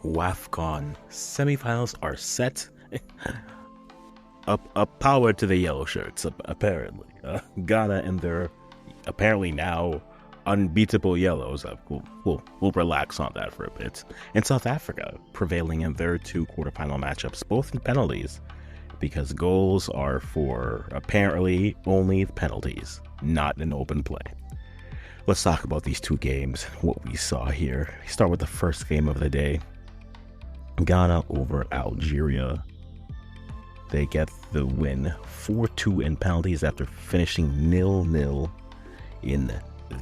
Wafcon semifinals are set. Up power to the yellow shirts, apparently. Ghana and their apparently now unbeatable yellows. We'll relax on that for a bit. And South Africa prevailing in their two quarterfinal matchups, both in penalties, because goals are for apparently only penalties, not in open play. Let's talk about these two games, what we saw here. Start with the first game of the day. Ghana over Algeria. They get the win 4-2 in penalties after finishing 0-0 in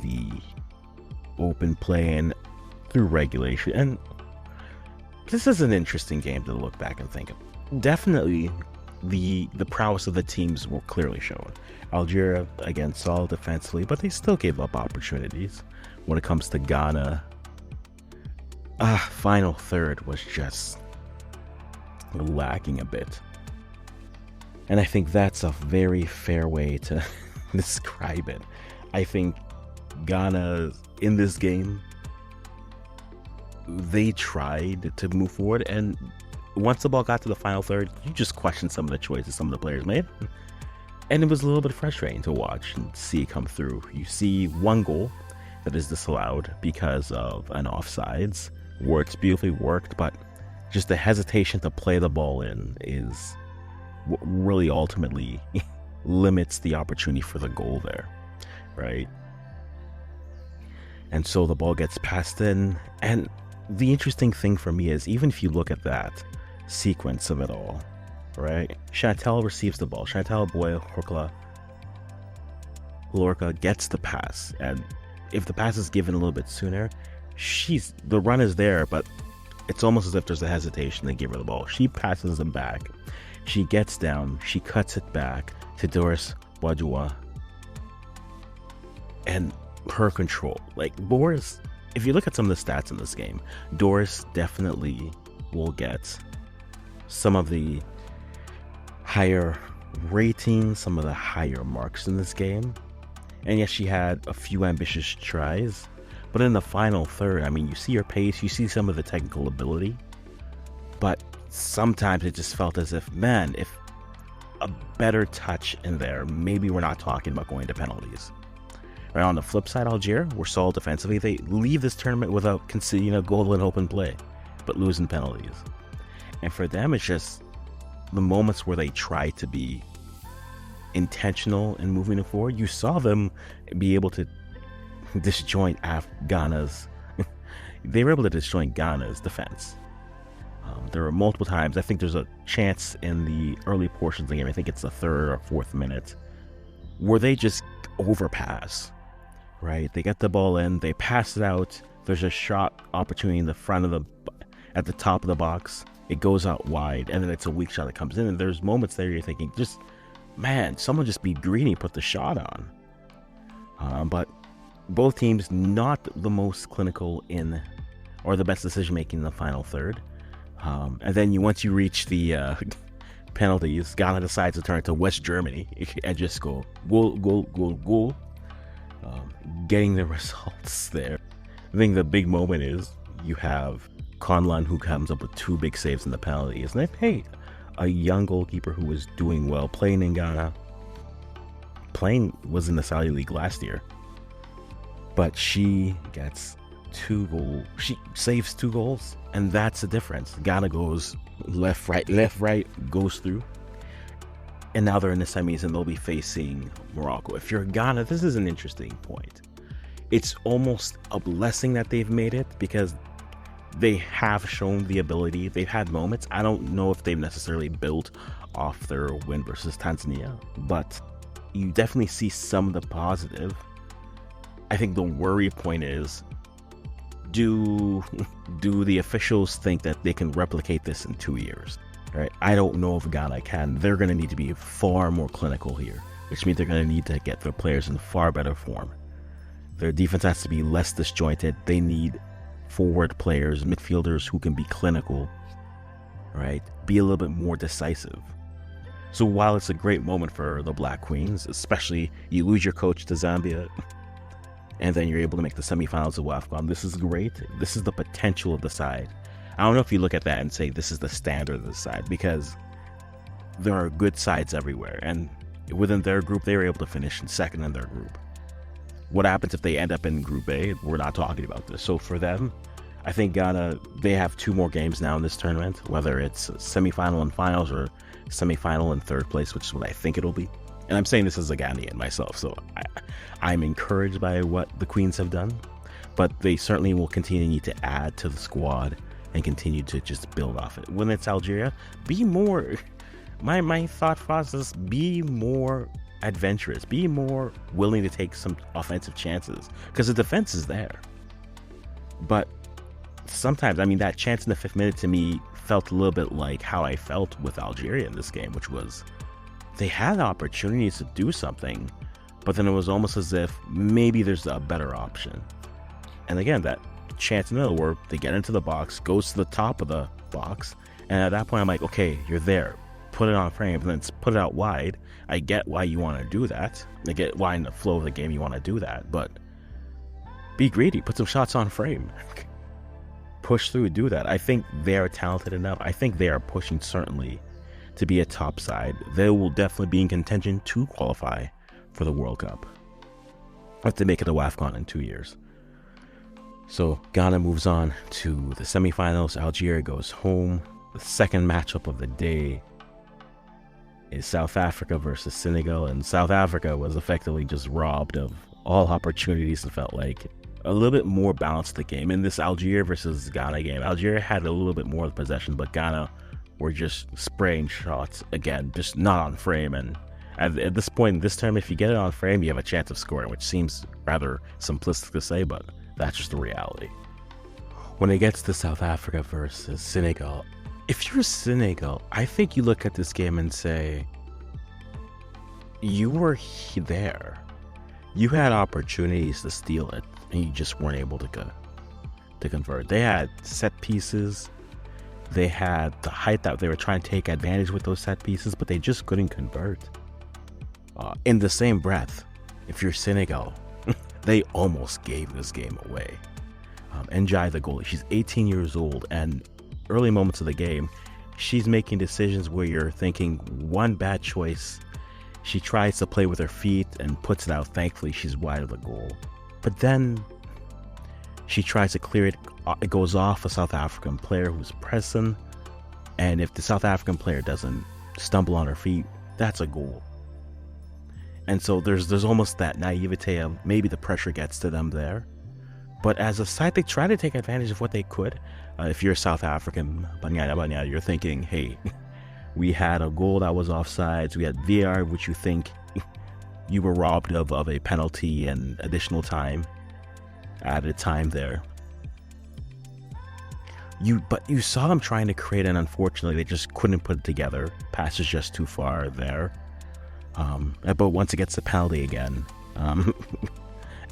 the open play and through regulation. And this is an interesting game to look back and think of. Definitely the prowess of the teams were clearly shown. Algeria, again, solid defensively, but they still gave up opportunities. When it comes to Ghana, final third was just lacking a bit. And I think that's a very fair way to describe it. I think Ghana, in this game, they tried to move forward, and once the ball got to the final third, you just question some of the choices some of the players made. And it was a little bit frustrating to watch and see it come through. You see one goal that is disallowed because of an offsides, where it's beautifully worked, but just the hesitation to play the ball in is what really ultimately limits the opportunity for the goal there, right? And so the ball gets passed in, and the interesting thing for me is, even if you look at that sequence of it all, right? Chantal receives the ball. Chantal Lorca gets the pass, and if the pass is given a little bit sooner, the run is there, but it's almost as if there's a hesitation to give her the ball. She passes him back. She gets down. She cuts it back to Doris Wadjoua. And her control. Like, Boris, if you look at some of the stats in this game, Doris definitely will get some of the higher ratings, some of the higher marks in this game. And yes, she had a few ambitious tries. But in the final third, I mean, you see her pace, you see some of the technical ability. But sometimes it just felt as if, man, if a better touch in there, maybe we're not talking about going to penalties. Right, on the flip side, Algeria were solid defensively. They leave this tournament without conceding a goal in open play, but losing penalties. And for them, it's just the moments where they try to be intentional in moving it forward. You saw them be able to disjoint Ghana's they were able to disjoint Ghana's defense. There were multiple times. I think there's a chance in the early portions of the game, I think it's the third or fourth minute, where they just overpass, right? They get the ball in, they pass it out, there's a shot opportunity in the front of at the top of the box, it goes out wide, and then it's a weak shot that comes in, and there's moments there you're thinking, just, man, someone just be greedy, put the shot on. But both teams not the most clinical or the best decision making in the final third. And then once you reach the penalties, Ghana decides to turn it to West Germany and just go goal, getting the results there. I think the big moment is you have Conlan, who comes up with two big saves in the penalties, and then, hey, a young goalkeeper who was doing well, playing in Ghana, was in the Saudi League last year, but she gets 2 goals. She saves 2 goals, and that's the difference. Ghana goes left, right, goes through. And now they're in the semis, and they'll be facing Morocco. If you're Ghana, this is an interesting point. It's almost a blessing that they've made it, because they have shown the ability. They've had moments. I don't know if they've necessarily built off their win versus Tanzania, but you definitely see some of the positive. I think the worry point is, do the officials think that they can replicate this in 2 years? Right? I don't know if Ghana can. They're going to need to be far more clinical here, which means they're going to need to get their players in far better form. Their defense has to be less disjointed. They need forward players, midfielders who can be clinical, right? Be a little bit more decisive. So while it's a great moment for the Black Queens, especially you lose your coach to Zambia, and then you're able to make the semifinals of Wafcon, this is great. This is the potential of the side. I don't know if you look at that and say this is the standard of the side, because there are good sides everywhere, and within their group they were able to finish in second in their group. What happens if they end up in Group A? We're not talking about this. So for them, I think Ghana, they have 2 more games now in this tournament, whether it's semifinal and finals or semifinal and third place, which is what I think it'll be. And I'm saying this as a Ghanaian myself, so I'm encouraged by what the Queens have done, but they certainly will continue to need to add to the squad and continue to just build off it. When it's Algeria, be more, my thought process, be more adventurous, be more willing to take some offensive chances, because the defense is there. But sometimes, I mean, that chance in the 5th minute to me felt a little bit like how I felt with Algeria in this game, which was they had opportunities to do something, but then it was almost as if maybe there's a better option. And again, that chance in the middle where they get into the box, goes to the top of the box, and at that point I'm like, okay, you're there, put it on frame, and then put it out wide. I get why you want to do that. I get why in the flow of the game you want to do that, but be greedy, put some shots on frame. Push through, do that. I think they are talented enough. I think they are pushing certainly to be a top side. They will definitely be in contention to qualify for the World Cup. Have to make it to Wafcon in 2 years. So Ghana moves on to the semifinals. Algeria goes home. The second matchup of the day is South Africa versus Senegal, and South Africa was effectively just robbed of all opportunities and felt like a little bit more balanced the game. In this Algeria versus Ghana game, Algeria had a little bit more of possession, but Ghana were just spraying shots, again, just not on frame. And at this point in this term, if you get it on frame, you have a chance of scoring, which seems rather simplistic to say, but that's just the reality. When it gets to South Africa versus Senegal, if you're Senegal, I think you look at this game and say, you were there. You had opportunities to steal it, and you just weren't able to convert. They had set pieces. They had the height that they were trying to take advantage with those set pieces, but they just couldn't convert. In the same breath, if you're Senegal, they almost gave this game away. Njai, the goalie, she's 18 years old, and early moments of the game, she's making decisions where you're thinking one bad choice. She tries to play with her feet and puts it out. Thankfully, she's wide of the goal. But then she tries to clear it. It goes off a South African player who's pressing. And if the South African player doesn't stumble on her feet, that's a goal. And so there's almost that naivete of maybe the pressure gets to them there. But as a side, they try to take advantage of what they could. If you're South African, Banyana Banyana, you're thinking, hey, we had a goal that was offsides. We had VAR, which you think you were robbed of a penalty and additional time, added time there. But you saw them trying to create, and unfortunately, they just couldn't put it together. Pass is just too far there. But once it gets the penalty again,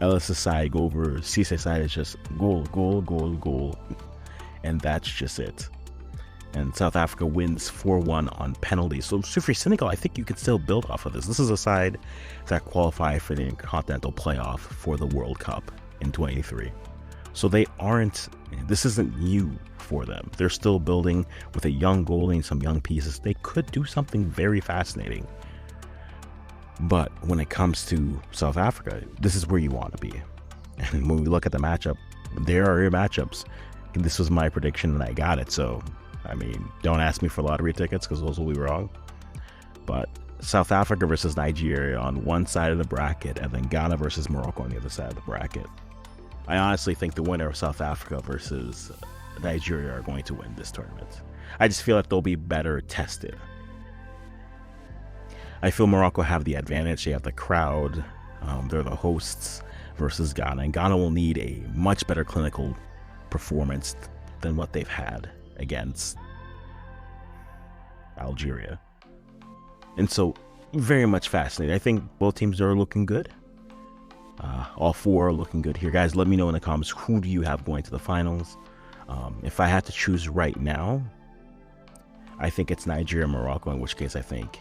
Ellis' side go over, Cisse's side is just goal, goal, goal, goal. And that's just it. And South Africa wins 4-1 on penalties. So for Senegal, I think you can still build off of this. This is a side that qualified for the Intercontinental Playoff for the World Cup in 2023. So this isn't new for them. They're still building with a young goalie and some young pieces. They could do something very fascinating. But when it comes to South Africa, this is where you want to be. And when we look at the matchup, there are your matchups. This was my prediction and I got it. So, I mean, don't ask me for lottery tickets because those will be wrong. But South Africa versus Nigeria on one side of the bracket, and then Ghana versus Morocco on the other side of the bracket. I honestly think the winner of South Africa versus Nigeria are going to win this tournament. I just feel like they'll be better tested. I feel Morocco have the advantage. They have the crowd. They're the hosts versus Ghana. And Ghana will need a much better clinical performance than what they've had against Algeria. And so, very much fascinating. I think both teams are looking good. All four are looking good here. Guys, let me know in the comments, who do you have going to the finals? If I had to choose right now, I think it's Nigeria and Morocco, in which case I think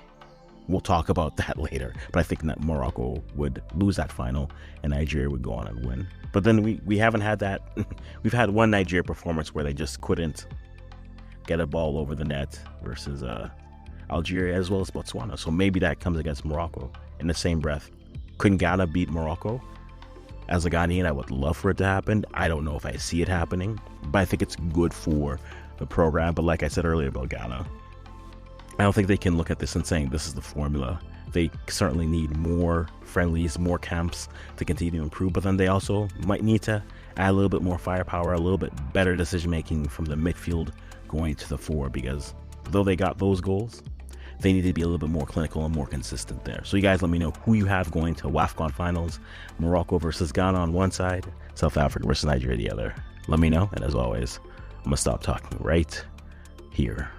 we'll talk about that later. But I think that Morocco would lose that final and Nigeria would go on and win. But then we haven't had that. We've had one Nigeria performance where they just couldn't get a ball over the net versus Algeria as well as Botswana. So maybe that comes against Morocco. In the same breath, couldn't Ghana beat Morocco? As a Ghanaian, I would love for it to happen. I don't know if I see it happening, but I think it's good for the program. But like I said earlier about Ghana, I don't think they can look at this and saying this is the formula. They certainly need more friendlies, more camps to continue to improve, but then they also might need to add a little bit more firepower, a little bit better decision making from the midfield going to the fore, because though they got those goals, they need to be a little bit more clinical and more consistent there. So you guys let me know who you have going to Wafcon finals. Morocco versus Ghana on one side, South Africa versus Nigeria the other. Let me know, and as always, I'm gonna stop talking right here.